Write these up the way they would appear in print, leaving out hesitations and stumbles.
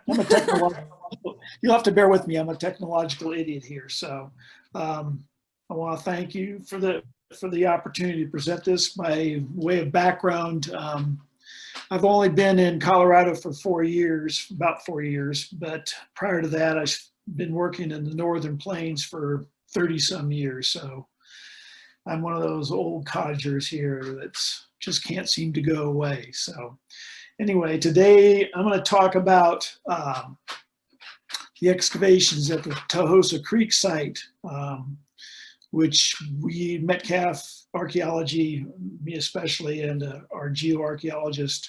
I'm a technological, you'll have to bear with me. I'm a technological idiot here. So I want to thank you for the opportunity to present this. By way of background, I've only been in Colorado for 4 years, about 4 years, but prior to that, I've been working in the Northern Plains for 30 some years. So I'm one of those old codgers here that's just can't seem to go away. So anyway, today I'm going to talk about the excavations at the Tahosa Creek Site, which we, Metcalf Archaeology, me especially, and our geoarchaeologist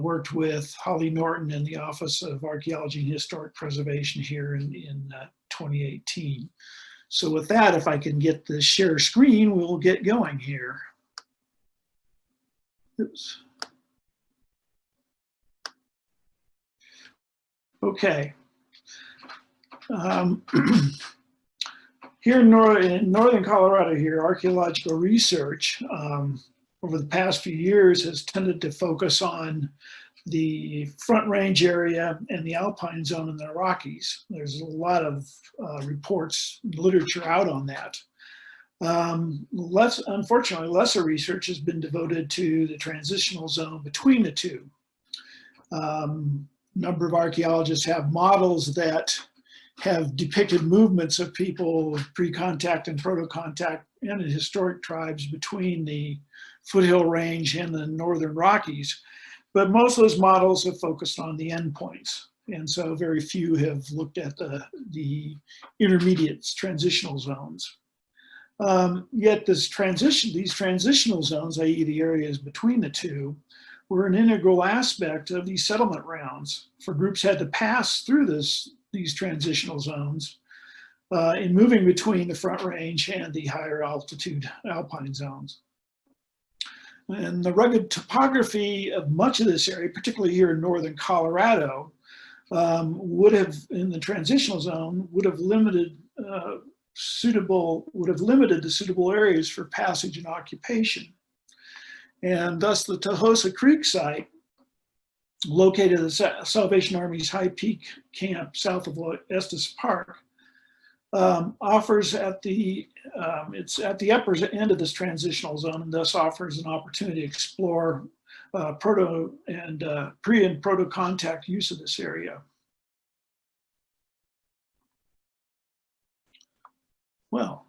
worked with Holly Norton in the Office of Archaeology and Historic Preservation here in 2018. So with that, if I can get the share screen, we'll get going here. Oops. Okay. Here in northern Colorado here, archaeological research over the past few years has tended to focus on the Front Range area and the alpine zone in the Rockies. There's a lot of reports, literature out on that. Unfortunately, lesser research has been devoted to the transitional zone between the two. Number of archaeologists have models that have depicted movements of people pre-contact and proto-contact and in historic tribes between the foothill range and the northern Rockies. But most of those models have focused on the endpoints. And so very few have looked at the intermediates, transitional zones. Yet these transitional zones, i.e. the areas between the two, were an integral aspect of these settlement rounds. For groups had to pass through these transitional zones in moving between the Front Range and the higher altitude alpine zones. And the rugged topography of much of this area, particularly here in northern Colorado, would have, in the transitional zone, would have limited the suitable areas for passage and occupation. And thus the Tahosa Creek Site, located at the Salvation Army's High Peak Camp south of Estes Park, offers it's at the upper end of this transitional zone, and thus offers an opportunity to explore proto and pre and proto contact use of this area. Well,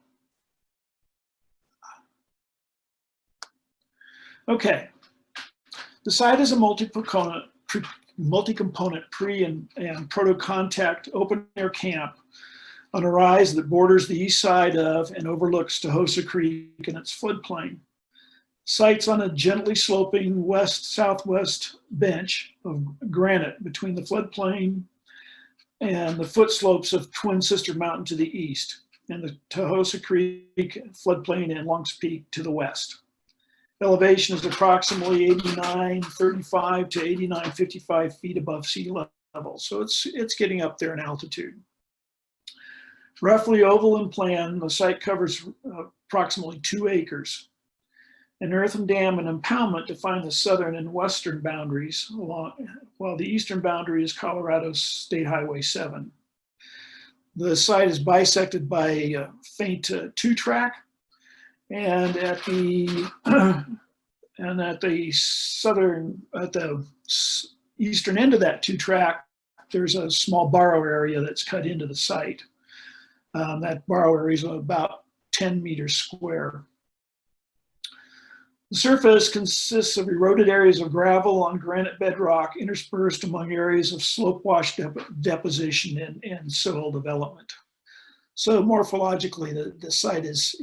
okay. The site is a multi-component pre and proto contact open air camp on a rise that borders the east side of and overlooks Tahosa Creek and its floodplain. Site's on a gently sloping west-southwest bench of granite between the floodplain and the foot slopes of Twin Sister Mountain to the east, and the Tahosa Creek floodplain and Longs Peak to the west. Elevation is approximately 89.35 to 89.55 feet above sea level, so it's getting up there in altitude. Roughly oval in plan, the site covers approximately 2 acres. An earthen dam and impoundment define the southern and western boundaries, while the eastern boundary is Colorado State Highway 7. The site is bisected by a faint 2-track, and at the eastern end of that 2-track, there's a small borrow area that's cut into the site. That borrow area is about 10 meters square. The surface consists of eroded areas of gravel on granite bedrock interspersed among areas of slope wash deposition and soil development. So morphologically, the site it's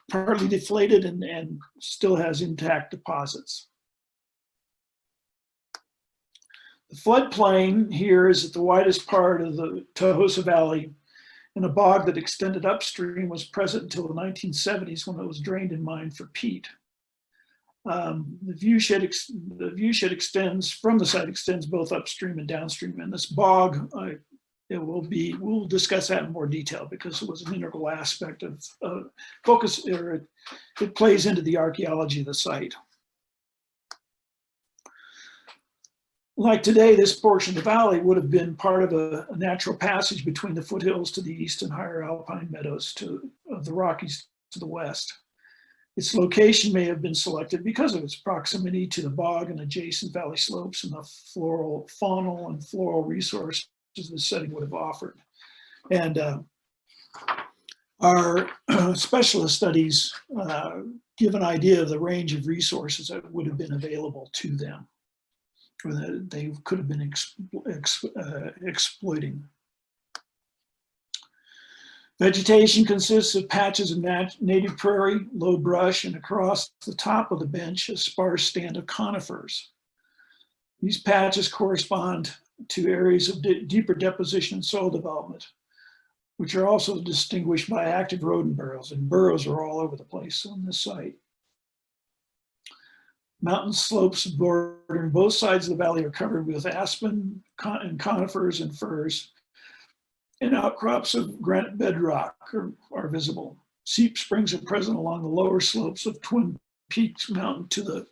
partly deflated and still has intact deposits. The floodplain here is at the widest part of the Tahosa Valley, and a bog that extended upstream was present until the 1970s when it was drained and mined for peat. The viewshed extends from the site extends both upstream and downstream, and this bog, we'll discuss that in more detail because it was an integral aspect of focus, or it plays into the archaeology of the site. Like today, this portion of the valley would have been part of a natural passage between the foothills to the east and higher alpine meadows of the Rockies to the west. Its location may have been selected because of its proximity to the bog and adjacent valley slopes and the faunal and floral resources the setting would have offered. And our specialist studies give an idea of the range of resources that would have been available to them, or that they could have been exploiting. Vegetation consists of patches of native prairie, low brush, and across the top of the bench, a sparse stand of conifers. These patches correspond to areas of deeper deposition and soil development, which are also distinguished by active rodent burrows, and burrows are all over the place on this site. Mountain slopes bordering both sides of the valley are covered with aspen and conifers and firs, and outcrops of granite bedrock are visible. Seep springs are present along the lower slopes of Twin Peaks Mountain to the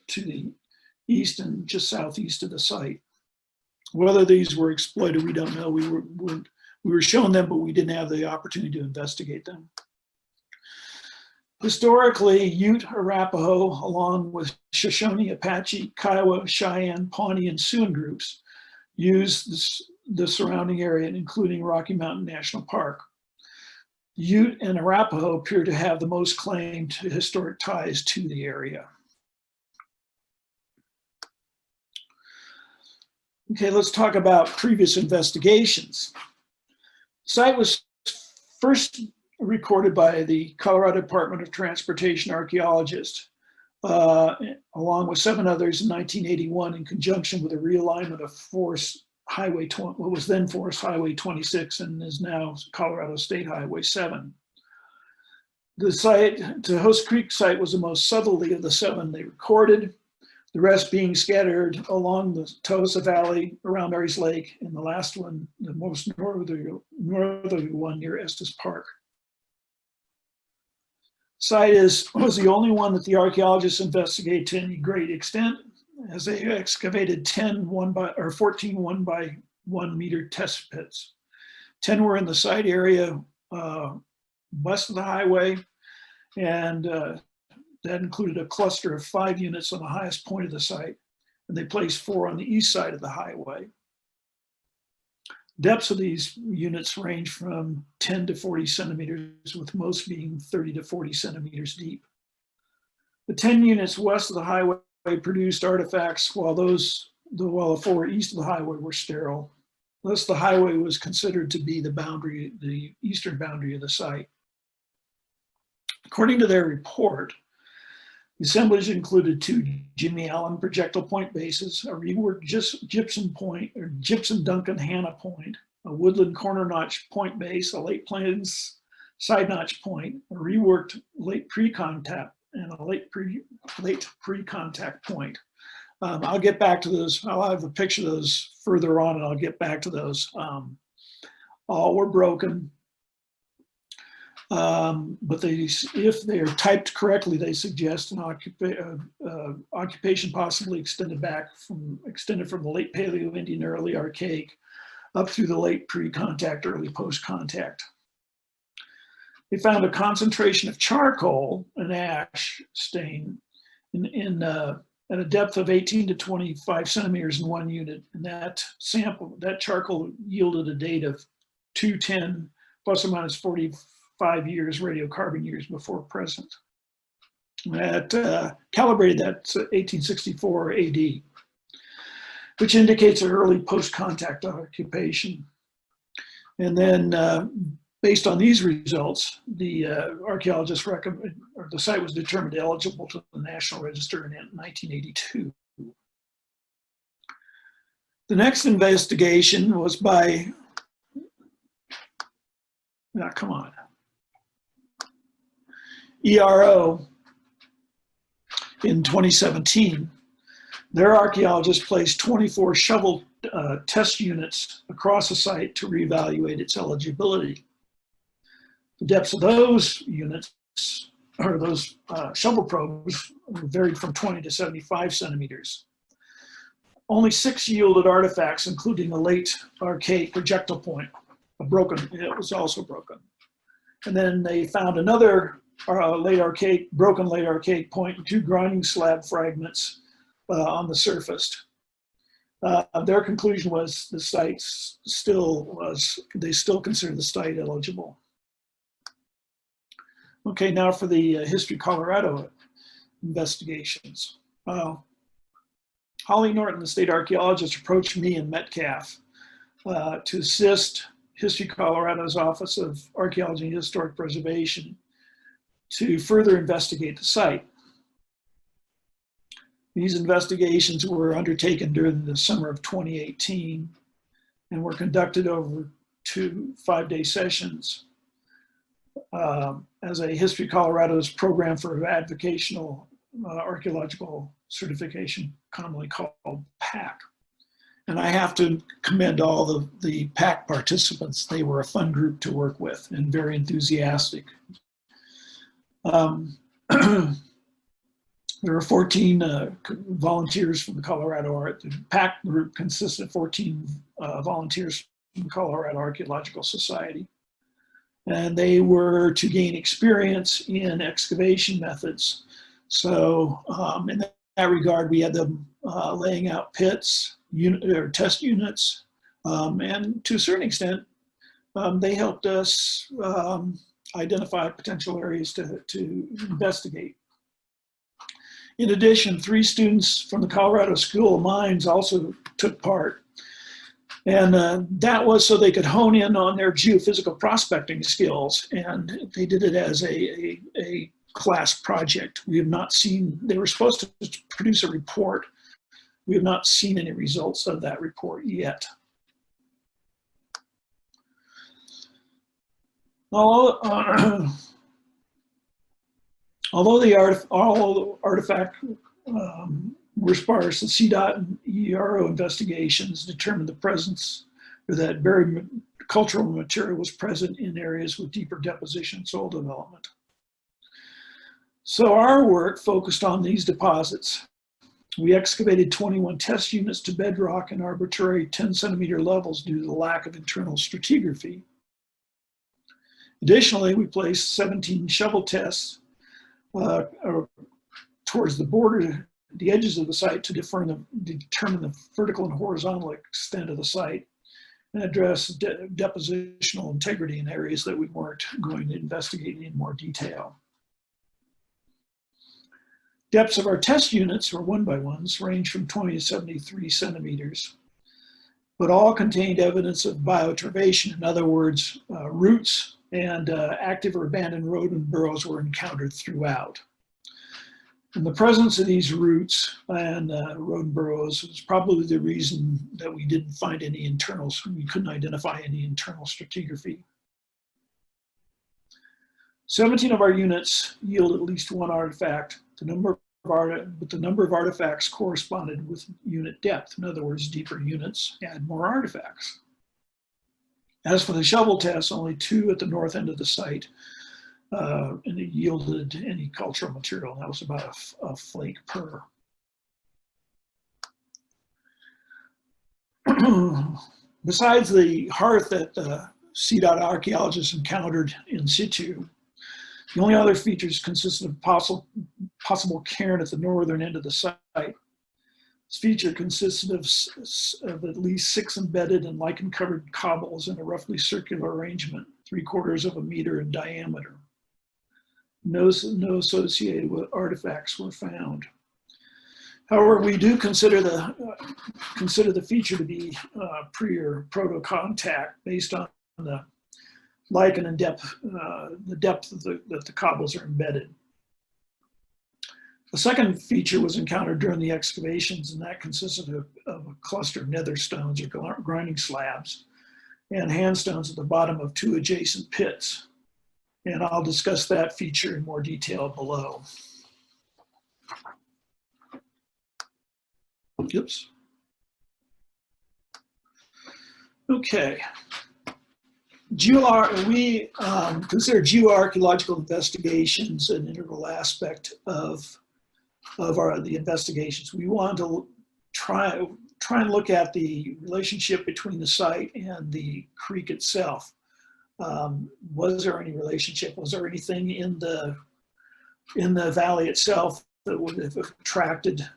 east and just southeast of the site. Whether these were exploited, we don't know. We were shown them, but we didn't have the opportunity to investigate them. Historically, Ute, Arapaho, along with Shoshone, Apache, Kiowa, Cheyenne, Pawnee, and Sioux groups used the surrounding area, including Rocky Mountain National Park. Ute and Arapaho appear to have the most claim to historic ties to the area. Okay, let's talk about previous investigations. The site was first recorded by the Colorado Department of Transportation archaeologists, along with 7 others in 1981 in conjunction with a realignment of what was then Forest Highway 26 and is now Colorado State Highway 7. The site, Tahosa Creek Site, was the most southerly of the 7 they recorded, the rest being scattered along the Tahosa Valley, around Mary's Lake, and the last one, the most northerly one, near Estes Park. Site was the only one that the archaeologists investigated to any great extent, as they excavated 14 1 by 1 meter test pits. 10 were in the site area west of the highway, and that included a cluster of 5 units on the highest point of the site, and they placed 4 on the east side of the highway. Depths of these units range from 10 to 40 centimeters, with most being 30 to 40 centimeters deep. The 10 units west of the highway produced artifacts, while the 4 east of the highway were sterile. Thus, the highway was considered to be the eastern boundary of the site. According to their report, the assemblage included 2 Jimmy Allen projectile point bases, a reworked Gypsum Duncan Hanna point, a woodland corner notch point base, a Late Plains side notch point, a reworked late pre-contact, and a late pre-contact point. I'll get back to those. I'll have a picture of those further on, and I'll get back to those. All were broken, but if they are typed correctly, they suggest an occupation possibly extended from the Late Paleoindian, early Archaic, up through the late pre-contact, early post-contact. They found a concentration of charcoal and ash stain at a depth of 18 to 25 centimeters in 1 unit. And that charcoal yielded a date of 210 plus or minus 45 years radiocarbon years before present. That calibrated that to 1864 AD, which indicates an early post-contact occupation. And then based on these results, the archaeologists the site was determined eligible to the National Register in 1982. The next investigation was by, ERO in 2017. Their archaeologists placed 24 shovel test units across the site to reevaluate its eligibility. The depths of those units, or those shovel probes, varied from 20 to 75 centimeters. only 6 yielded artifacts, including a late archaic projectile point, it was also broken. And then they found another broken late archaic point and 2 grinding slab fragments on the surface. Their conclusion was the site they still consider the site eligible. Okay, now for the History Colorado investigations. Holly Norton, the state archaeologist, approached me and Metcalf to assist History Colorado's Office of Archaeology and Historic Preservation to further investigate the site. These investigations were undertaken during the summer of 2018 and were conducted over 2 5-day sessions as a History Colorado's program for avocational archaeological certification, commonly called PAC. And I have to commend all the PAC participants. They were a fun group to work with and very enthusiastic. There were 14 volunteers from the Colorado Art. The PAC group consisted of 14 volunteers from the Colorado Archaeological Society. And they were to gain experience in excavation methods. So in that regard, we had them laying out pits, or test units, and to a certain extent, they helped us identify potential areas to investigate. In addition, 3 students from the Colorado School of Mines also took part. And that was so they could hone in on their geophysical prospecting skills. And they did it as a class project. We have not seen, they were supposed to produce a report. We have not seen any results of that report yet. Although all artifact were sparse, the CDOT and ERO investigations determined the presence, or that buried cultural material was present in areas with deeper deposition soil development. So our work focused on these deposits. We excavated 21 test units to bedrock in arbitrary 10-centimeter levels due to the lack of internal stratigraphy. Additionally, we placed 17 shovel tests towards the border, the edges of the site to determine the vertical and horizontal extent of the site and address depositional integrity in areas that we weren't going to investigate in more detail. Depths of our test units, or 1x1s, range from 20 to 73 centimeters, but all contained evidence of bioturbation. In other words, roots and active or abandoned rodent burrows were encountered throughout. And the presence of these roots and rodent burrows was probably the reason that we didn't find any internals. We couldn't identify any internal stratigraphy. 17 of our units yield at least 1 artifact. The number of artifacts corresponded with unit depth. In other words, deeper units add more artifacts. As for the shovel tests, only 2 at the north end of the site, and it yielded any cultural material. That was about a flake per. Besides the hearth that CDOT archaeologists encountered in situ, the only other features consisted of possible cairn at the northern end of the site. This feature consisted of at least 6 embedded and lichen-covered cobbles in a roughly circular arrangement, 3/4 of a meter in diameter. No associated with artifacts were found. However, we do consider the feature to be pre or proto contact based on the lichen and depth, the depth that the cobbles are embedded. The second feature was encountered during the excavations, and that consisted of a cluster of nether stones or grinding slabs and handstones at the bottom of 2 adjacent pits. And I'll discuss that feature in more detail below. Oops. Okay. We consider geoarchaeological investigations an integral aspect of the investigations. We want to try and look at the relationship between the site and the creek itself. Was there any relationship? Was there anything in the valley itself that would have attracted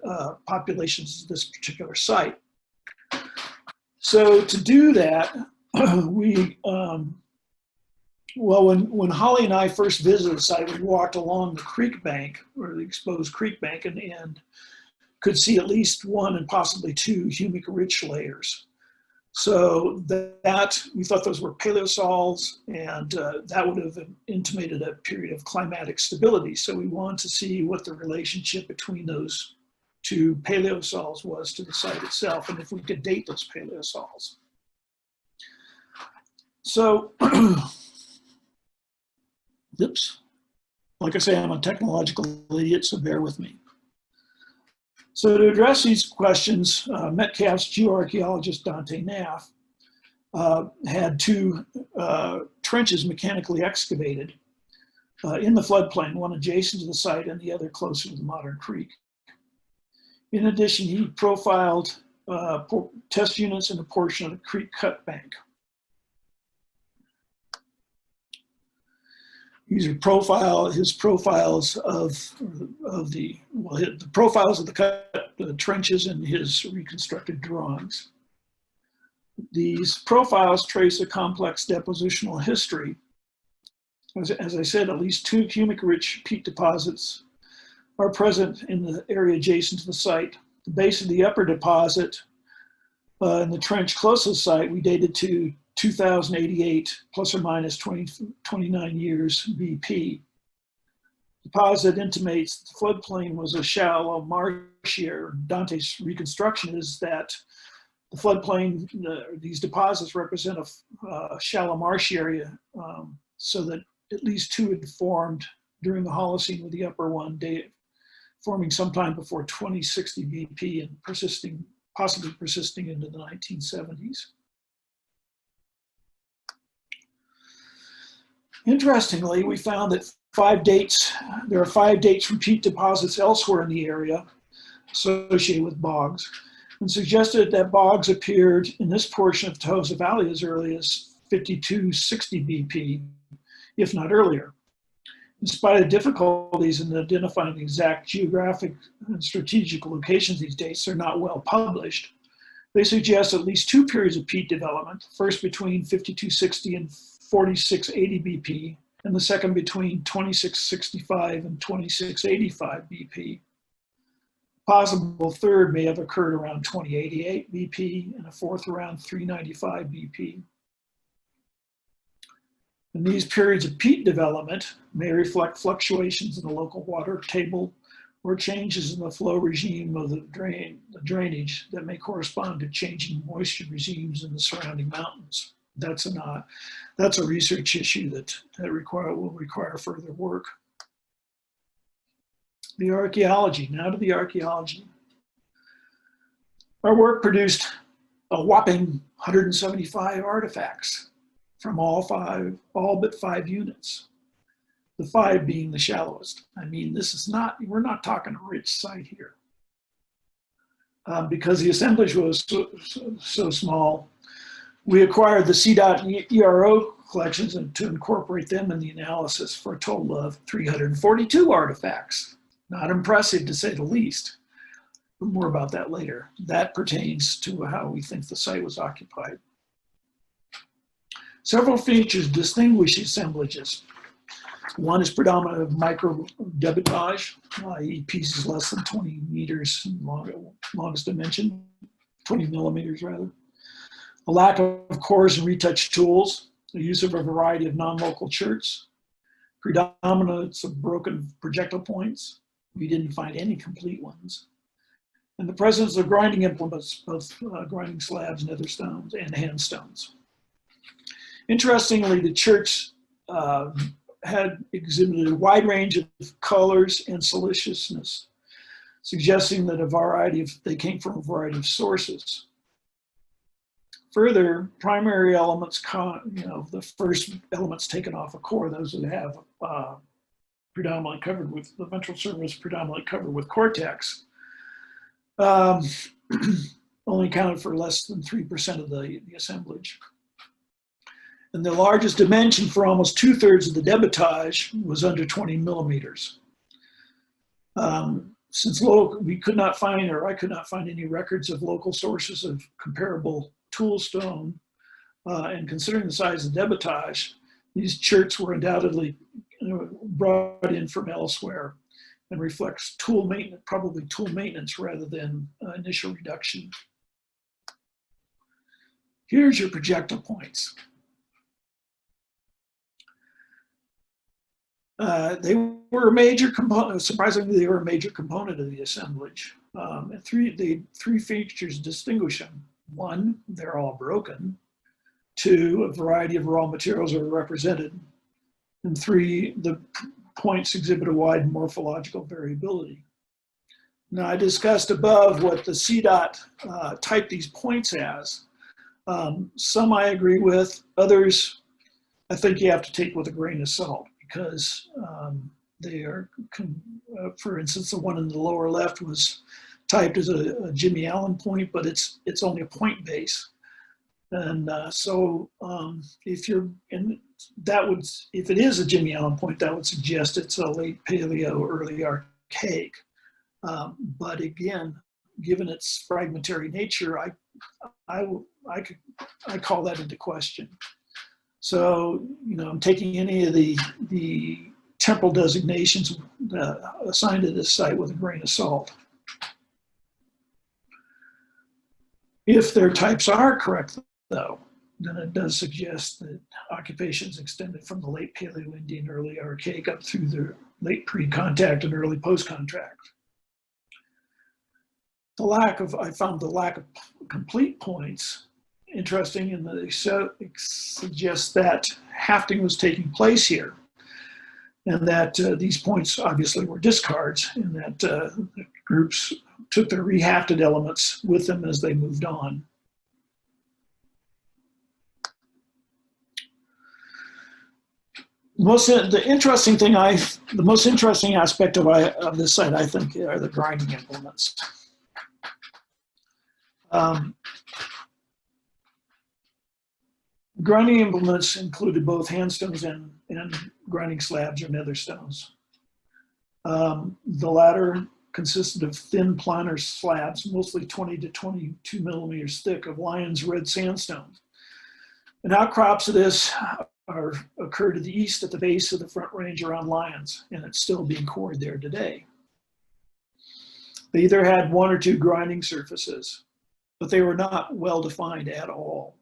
populations to this particular site? So to do that, we, well, when Holly and I first visited the site, we walked along the creek bank, or the exposed creek bank, and could see at least one and possibly two humic-rich layers. So that we thought those were paleosols, and that would have intimated a period of climatic stability. So we wanted to see what the relationship between those two paleosols was to the site itself, and if we could date those paleosols. So, oops, like I say, I'm a technological idiot, so bear with me. So to address these questions, Metcalf's geoarchaeologist Dante Naff had two trenches mechanically excavated in the floodplain, one adjacent to the site and the other closer to the modern creek. In addition, he profiled test units in a portion of the creek cut bank. These are his profiles of the profiles of the trenches and his reconstructed drawings. These profiles trace a complex depositional history. As I said, at least two humic-rich peat deposits are present in the area adjacent to the site. The base of the upper deposit in the trench close to the site, we dated to 2088 plus or minus 29 years BP. Deposit intimates that the floodplain was a shallow marsh area. Dante's reconstruction is that the floodplain, these deposits represent a shallow marsh area, so that at least two had formed during the Holocene, with the upper one forming sometime before 2060 BP and possibly persisting into the 1970s. Interestingly, we found that there are 5 dates from peat deposits elsewhere in the area associated with bogs, and suggested that bogs appeared in this portion of Tahosa Valley as early as 5260 BP, if not earlier. In spite of difficulties in identifying the exact geographic and strategic locations of these dates, they're not well published. They suggest at least 2 periods of peat development, first between 5260 and 4680 BP, and the second between 2665 and 2685 BP. Possible third may have occurred around 2088 BP, and a fourth around 395 BP. And these periods of peat development may reflect fluctuations in the local water table or changes in the flow regime of the drainage that may correspond to changing moisture regimes in the surrounding mountains. That's a research issue that will require further work. The archaeology, now to the archaeology. Our work produced a whopping 175 artifacts from all but 5 units. The 5 being the shallowest. I mean, we're not talking a rich site here. Because the assemblage was so small, we acquired the CDOT ERO collections and to incorporate them in the analysis for a total of 342 artifacts. Not impressive, to say the least. But more about that later. That pertains to how we think the site was occupied. Several features distinguish the assemblages. One is predominant of micro-debitage, i.e. pieces less than 20 meters longest dimension, 20 millimeters rather. A lack of cores and retouch tools, the use of a variety of non-local cherts, predominance of broken projectile points. We didn't find any complete ones. And the presence of grinding implements, both grinding slabs and other stones and hand stones. Interestingly, the cherts had exhibited a wide range of colors and siliceousness, suggesting that they came from a variety of sources. Further, primary elements, the first elements taken off a core, those that have predominantly covered with the ventral surface, predominantly covered with cortex, only accounted for less than 3% of the assemblage. And the largest dimension for almost 2/3 of the debitage was under 20 millimeters. Since we could not find, or I could not find any records of local sources of comparable tool stone, and considering the size of the debitage, these cherts were undoubtedly brought in from elsewhere and reflects tool maintenance, probably tool maintenance rather than initial reduction. Here's your projector points. They were a major component, surprisingly, they were a major component of the assemblage. And three features distinguish them. One, they're all broken. Two, a variety of raw materials are represented. And three, the points exhibit a wide morphological variability. Now, I discussed above what the CDOT typed these points as. Some I agree with, others I think you have to take with a grain of salt, because they are, for instance, the one in the lower left was typed as a Jimmy Allen point, but it's only a point base. And so if it is a Jimmy Allen point, that would suggest it's a late Paleo, early Archaic. But again, given its fragmentary nature, I call that into question. So, I'm taking any of the temporal designations assigned to this site with a grain of salt. If their types are correct, though, then it does suggest that occupations extended from the late Paleoindian, early Archaic up through the late pre-contact and early post-contact. I found the lack of complete points interesting, and they suggest that hafting was taking place here, and that these points obviously were discards, and that the groups took their rehafted elements with them as they moved on. The most interesting aspect of this site, I think, are the grinding implements. Grinding implements included both handstones and grinding slabs or nether stones. The latter consisted of thin planar slabs, mostly 20 to 22 millimeters thick, of Lyons red sandstone. And outcrops of this occur to the east at the base of the Front Range around Lyons, and it's still being quarried there today. They either had one or two grinding surfaces, but they were not well defined at all.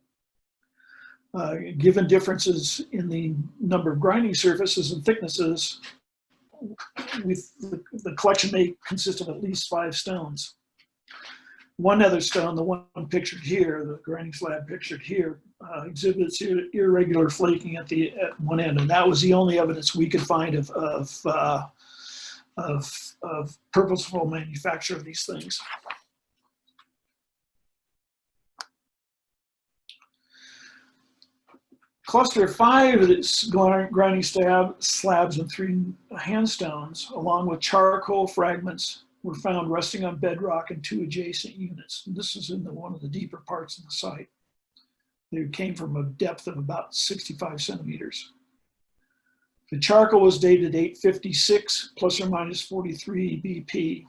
Given differences in the number of grinding surfaces and thicknesses, the collection may consist of at least 5 stones. One other stone, the one pictured here, the grinding slab pictured here, exhibits irregular flaking at one end, and that was the only evidence we could find of purposeful manufacture of these things. Cluster of 5 of its grinding slabs and 3 handstones, along with charcoal fragments, were found resting on bedrock in 2 adjacent units. And this is in one of the deeper parts of the site. They came from a depth of about 65 centimeters. The charcoal was dated 856 plus or minus 43 BP.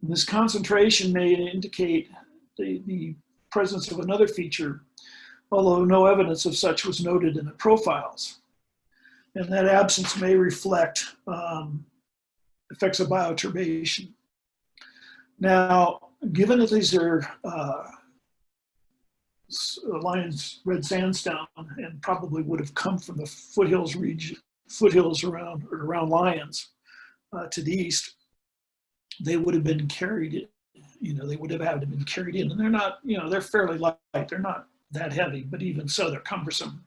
And this concentration may indicate the presence of another feature, although no evidence of such was noted in the profiles. And that absence may reflect effects of bioturbation. Now, given that these are Lyons red sandstone and probably would have come from the foothills around Lyons to the east, they would have been carried, they would have had to been carried in. And they're not, they're fairly light, they're not that heavy, but even so, they're cumbersome.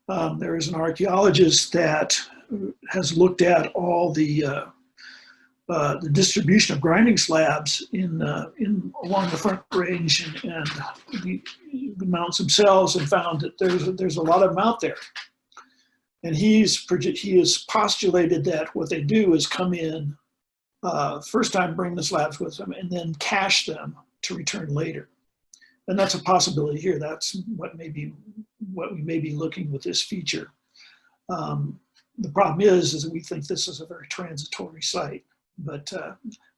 There is an archaeologist that has looked at all the distribution of grinding slabs along the Front Range and the mountains themselves, and found that there's a lot of them out there. And he has postulated that what they do is come in, first time bring the slabs with them, and then cache them to return later. And that's a possibility here. That's what we may be looking with this feature. The problem is that we think this is a very transitory site, but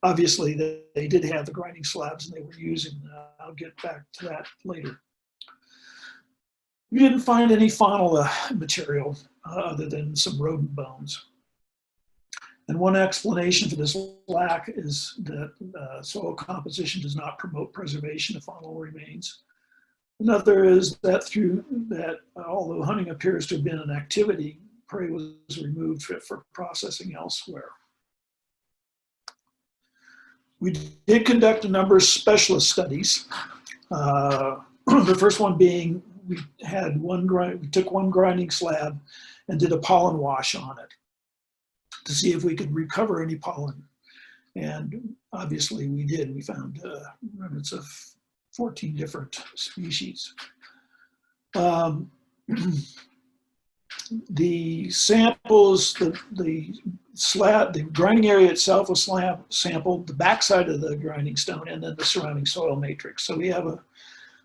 obviously they did have the grinding slabs and they were using. I'll get back to that later. We didn't find any faunal material other than some rodent bones. And one explanation for this lack is that soil composition does not promote preservation of faunal remains. Another is that although hunting appears to have been an activity, prey was removed for processing elsewhere. We did conduct a number of specialist studies. The first one being we took one grinding slab and did a pollen wash on it to see if we could recover any pollen. And obviously we did. We found remnants of 14 different species. The samples, the grinding area itself was sampled, the backside of the grinding stone, and then the surrounding soil matrix. So we have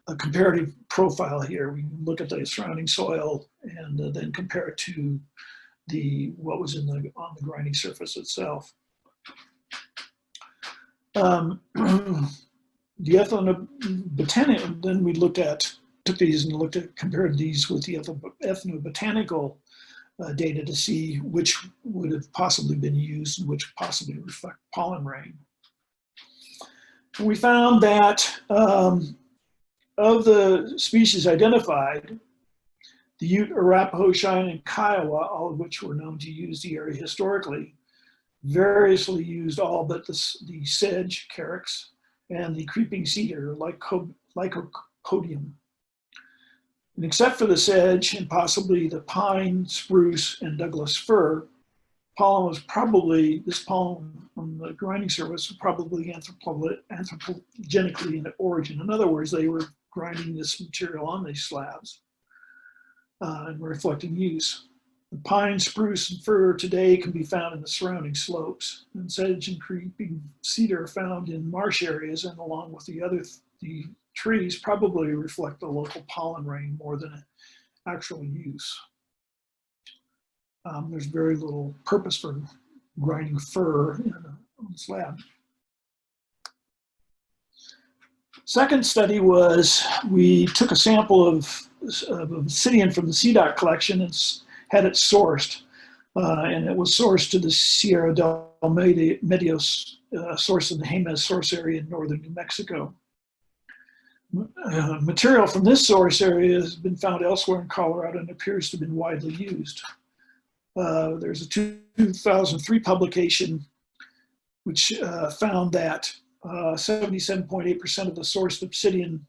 a comparative profile here. We can look at the surrounding soil and then compare it to what was on the grinding surface itself. The ethnobotanic, then we took these and compared these with the ethnobotanical data to see which would have possibly been used and which possibly reflect pollen rain. And we found that of the species identified, the Ute, Arapaho, Cheyenne, and Kiowa, all of which were known to use the area historically, variously used all but the sedge, carex, and the creeping cedar, Lycopodium. And except for the sedge and possibly the pine, spruce, and Douglas fir, this pollen on the grinding surface was probably anthropogenically in origin. In other words, they were grinding this material on these slabs and reflecting use. The pine, spruce, and fir today can be found in the surrounding slopes, and sedge and creeping cedar are found in marsh areas, and along with the trees probably reflect the local pollen rain more than actual use. There's very little purpose for grinding fir on a slab. Second study was we took a sample of obsidian from the CDOT collection and had it sourced. And it was sourced to the Sierra del Meadows source in the Jemez source area in northern New Mexico. Material from this source area has been found elsewhere in Colorado and appears to have been widely used. There's a 2003 publication which found that 77.8% of the sourced obsidian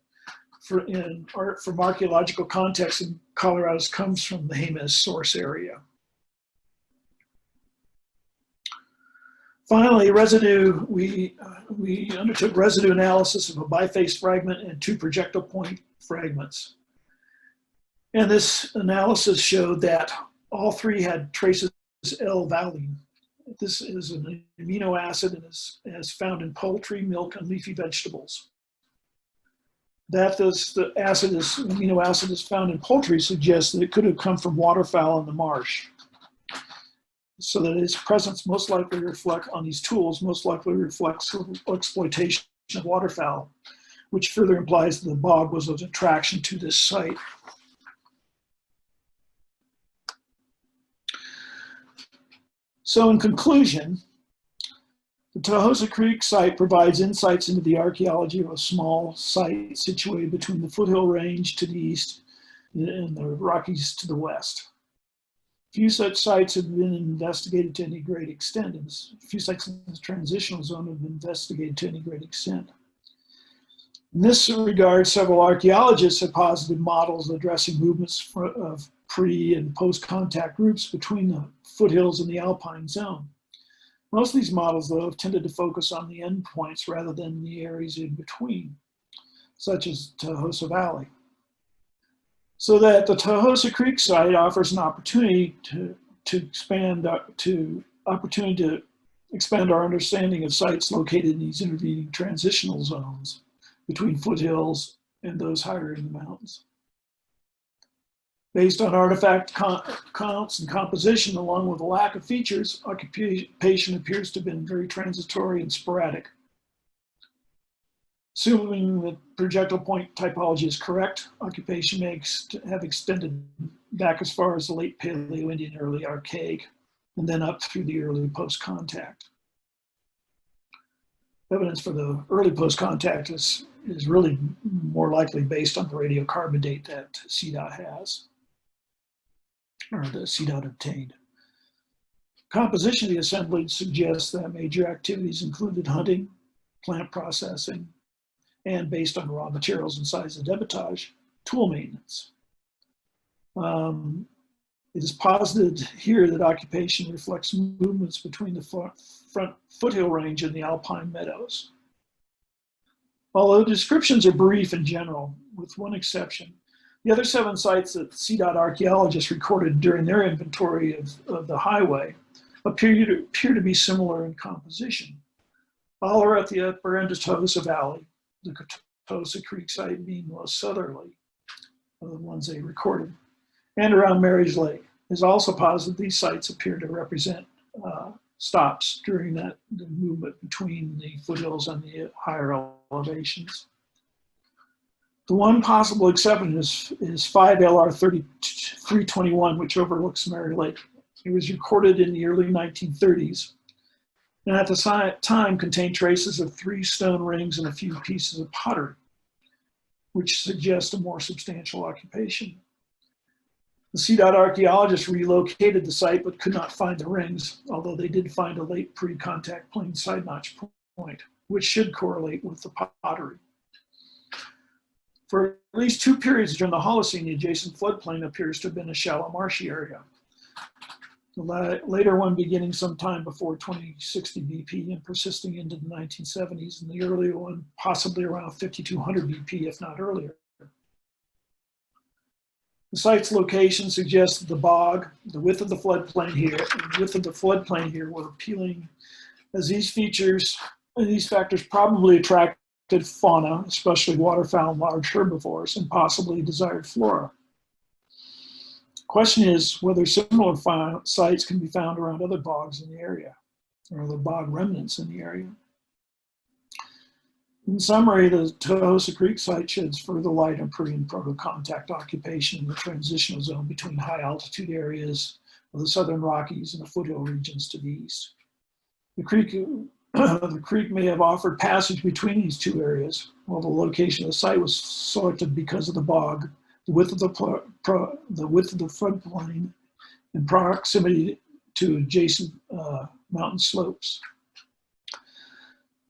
from archaeological context in Colorado comes from the Jemez source area. Finally, residue, we undertook residue analysis of a biface fragment and 2 projectile point fragments. And this analysis showed that all 3 had traces of L-valine. This is an amino acid and is found in poultry, milk, and leafy vegetables. That the amino acid is found in poultry suggests that it could have come from waterfowl in the marsh. So that its presence most likely on these tools most likely reflects exploitation of waterfowl, which further implies that the bog was of attraction to this site. So in conclusion, the Tahosa Creek Site provides insights into the archaeology of a small site situated between the foothill range to the east and the Rockies to the west. Few such sites have been investigated to any great extent, and few sites in the transitional zone have been investigated to any great extent. In this regard, several archaeologists have posited models addressing movements of pre- and post-contact groups between the foothills and the alpine zone. Most of these models, though, have tended to focus on the endpoints rather than the areas in between, such as Tahosa Valley. So that the Tahosa Creek Site offers an opportunity to expand our understanding of sites located in these intervening transitional zones between foothills and those higher in the mountains. Based on artifact counts and composition, along with a lack of features, occupation appears to have been very transitory and sporadic. Assuming that projectile point typology is correct, occupation may have extended back as far as the late Paleoindian, early Archaic, and then up through the early post-contact. Evidence for the early post-contact is really more likely based on the radiocarbon date that CDOT has, or the CDOT obtained. Composition of the assemblage suggests that major activities included hunting, plant processing, and based on raw materials and size of debitage, tool maintenance. It is posited here that occupation reflects movements between the front foothill range and the alpine meadows. Although descriptions are brief in general, with one exception, the other 7 sites that CDOT archaeologists recorded during their inventory of the highway appear to be similar in composition. All are at the upper end of Tahosa Valley, the Tahosa Creek Site being most southerly of the ones they recorded, and around Mary's Lake. It's also posited these sites appear to represent stops during the movement between the foothills and the higher elevations. The one possible exception is 5 LR 321, which overlooks Mary Lake. It was recorded in the early 1930s, and at the time contained traces of 3 stone rings and a few pieces of pottery, which suggests a more substantial occupation. The CDOT archaeologists relocated the site but could not find the rings, although they did find a late pre-contact plain side notch point, which should correlate with the pottery. For at least 2 periods during the Holocene, the adjacent floodplain appears to have been a shallow marshy area. The later one beginning sometime before 2060 BP and persisting into the 1970s, and the earlier one possibly around 5200 BP, if not earlier. The site's location suggests that the bog, the width of the floodplain here, were appealing, as these factors probably attracted fauna, especially waterfowl and large herbivores, and possibly desired flora. The question is whether similar sites can be found around other bogs in the area, or other bog remnants in the area. In summary, the Tahosa Creek Site sheds further light on pre- and proto-contact occupation in the transitional zone between high altitude areas of the southern Rockies and the foothill regions to the east. The creek may have offered passage between these 2 areas, while the location of the site was selected because of the bog, the width of the floodplain, and proximity to adjacent mountain slopes.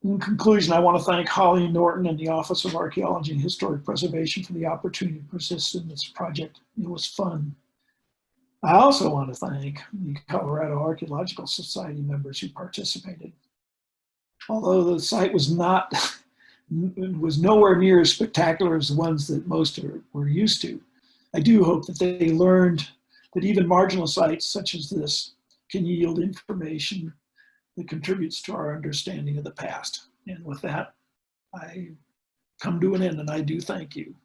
In conclusion, I want to thank Holly Norton and the Office of Archaeology and Historic Preservation for the opportunity to persist in this project. It was fun. I also want to thank the Colorado Archaeological Society members who participated. Although the site was nowhere near as spectacular as the ones that most were used to, I do hope that they learned that even marginal sites such as this can yield information that contributes to our understanding of the past. And with that, I come to an end, and I do thank you.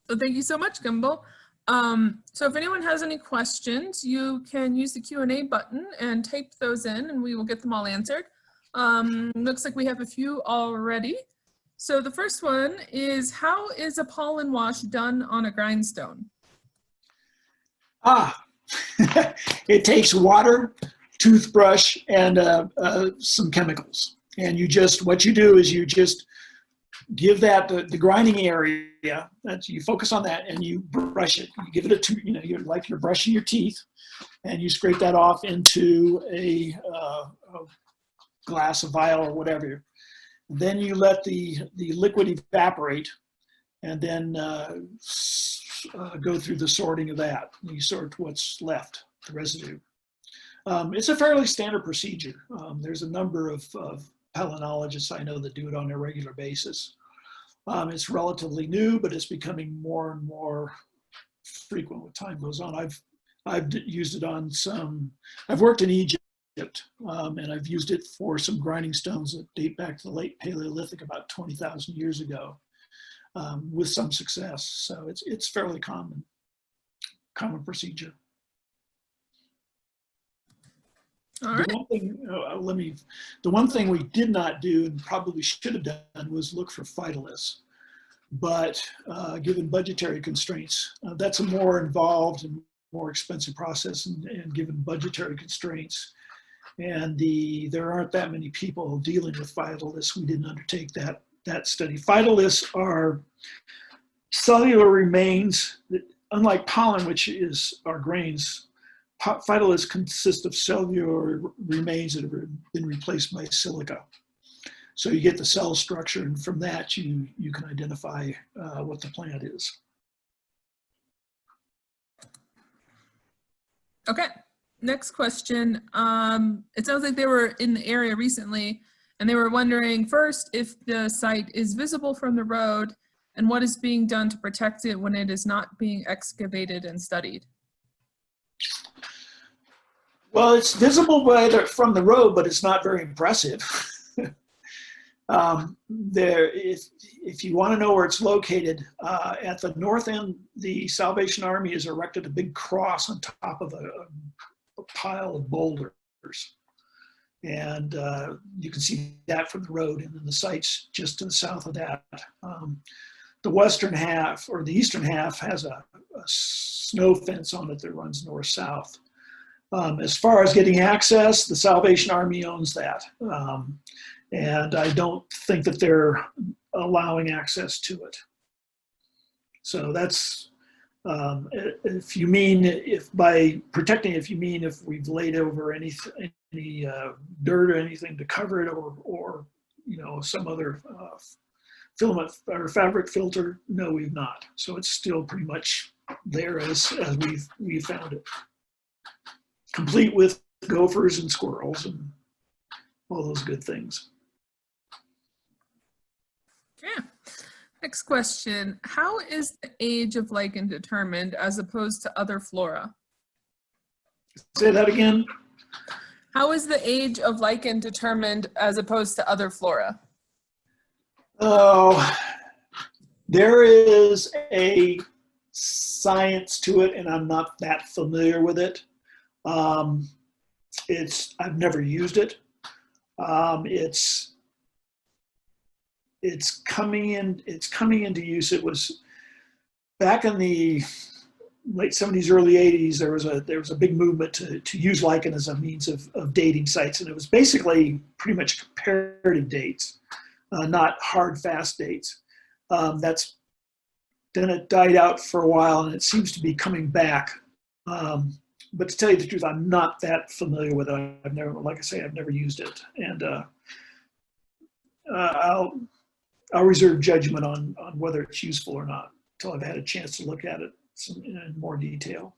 So thank you so much, Gimbal. So if anyone has any questions, you can use the Q&A button and type those in, and we will get them all answered. Looks like we have a few already. So the first one is, how is a pollen wash done on a grindstone? It takes water, toothbrush, and some chemicals. And what you do is you just give that the grinding area, you focus on that and you brush it. You give it you're like you're brushing your teeth, and you scrape that off into a glass, a vial, or whatever. Then you let the liquid evaporate, and then go through the sorting of that. You sort what's left, the residue. It's a fairly standard procedure. There's a number of palynologists I know that do it on a regular basis. It's relatively new, but it's becoming more and more frequent with time goes on. I've used it on some, I've worked in Egypt and I've used it for some grinding stones that date back to the late Paleolithic, about 20,000 years ago, with some success. So it's fairly common procedure. All right. The one thing we did not do and probably should have done was look for Finalists. But given budgetary constraints, that's a more involved and more expensive process, and given budgetary constraints, and there aren't that many people dealing with Finalists, we didn't undertake that study. Finalists are cellular remains that, unlike pollen, which are grains, Finalists consist of cellular remains that have been replaced by silica. So you get the cell structure, and from that you can identify what the plant is. Okay, next question. It sounds like they were in the area recently, and they were wondering first if the site is visible from the road, and what is being done to protect it when it is not being excavated and studied. Well, it's visible from the road, but it's not very impressive. If you want to know where it's located, at the north end, the Salvation Army has erected a big cross on top of a pile of boulders. And you can see that from the road, and then the site's just to the south of that. The western half, or the eastern half, has a snow fence on it that runs north-south. As far as getting access, the Salvation Army owns that. And I don't think that they're allowing access to it. So that's, if by protecting, if you mean if we've laid over any dirt or anything to cover it, or some other filament or fabric filter, no, we've not. So it's still pretty much there as we've found it, complete with gophers and squirrels and all those good things. Yeah. Next question. How is the age of lichen determined as opposed to other flora? Say that again. How is the age of lichen determined as opposed to other flora? Oh, there is a science to it, and I'm not that familiar with it. I've never used it. It's coming into use. It was back in the late 70s, early 80s. There was a big movement to use lichen as a means of dating sites, and it was basically pretty much comparative dates, not hard, fast dates. Then it died out for a while, and it seems to be coming back. But to tell you the truth, I'm not that familiar with it. I've never used it, and I'll reserve judgment on whether it's useful or not until I've had a chance to look at it in more detail.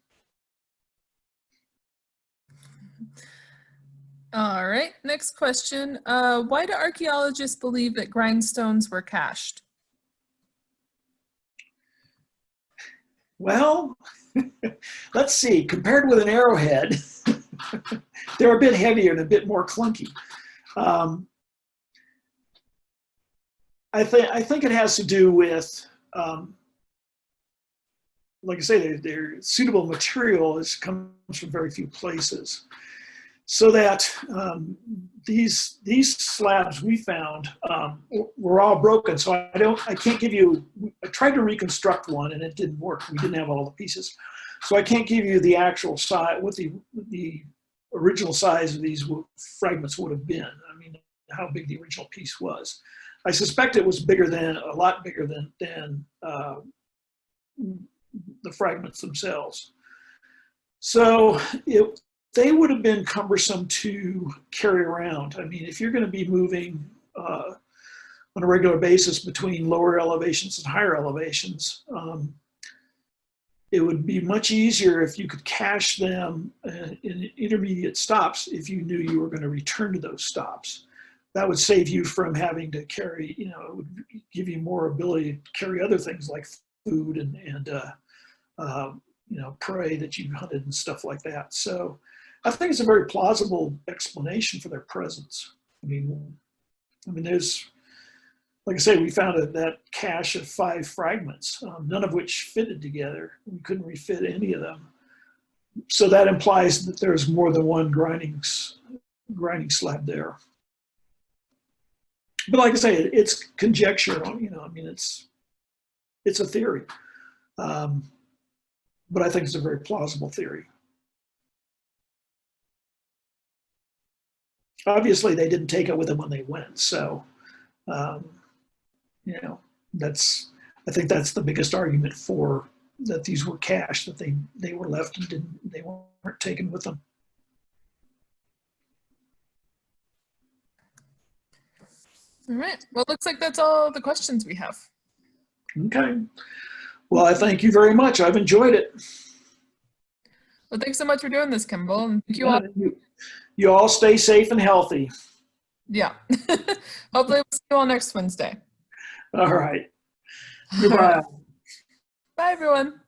All right, next question. Why do archaeologists believe that grindstones were cached? Well, let's see. Compared with an arrowhead, they're a bit heavier and a bit more clunky. I think it has to do with, like I say, their suitable material comes from very few places, so that these slabs we found were all broken. So I can't give you. I tried to reconstruct one, and it didn't work. We didn't have all the pieces, so I can't give you the actual size, what the original size of these fragments would have been. I mean, how big the original piece was. I suspect it was a lot bigger than the fragments themselves. So they would have been cumbersome to carry around. I mean, if you're going to be moving on a regular basis between lower elevations and higher elevations, it would be much easier if you could cache them in intermediate stops if you knew you were going to return to those stops. That would save you from having to carry, it would give you more ability to carry other things like food and prey that you hunted and stuff like that. So I think it's a very plausible explanation for their presence. I mean, there's, like I say, we found that cache of 5 fragments, none of which fitted together. We couldn't refit any of them. So that implies that there's more than one grinding slab there. But like I say, it's conjecture. It's a theory. But I think it's a very plausible theory. Obviously, they didn't take it with them when they went. So, I think that's the biggest argument for that these were cached, that they were left and they weren't taken with them. All right. Well, it looks like that's all the questions we have. Okay. Well, I thank you very much. I've enjoyed it. Well, thanks so much for doing this, Kimball. And thank you all. You all stay safe and healthy. Yeah. Hopefully we'll see you all next Wednesday. All right. Goodbye. Bye, everyone.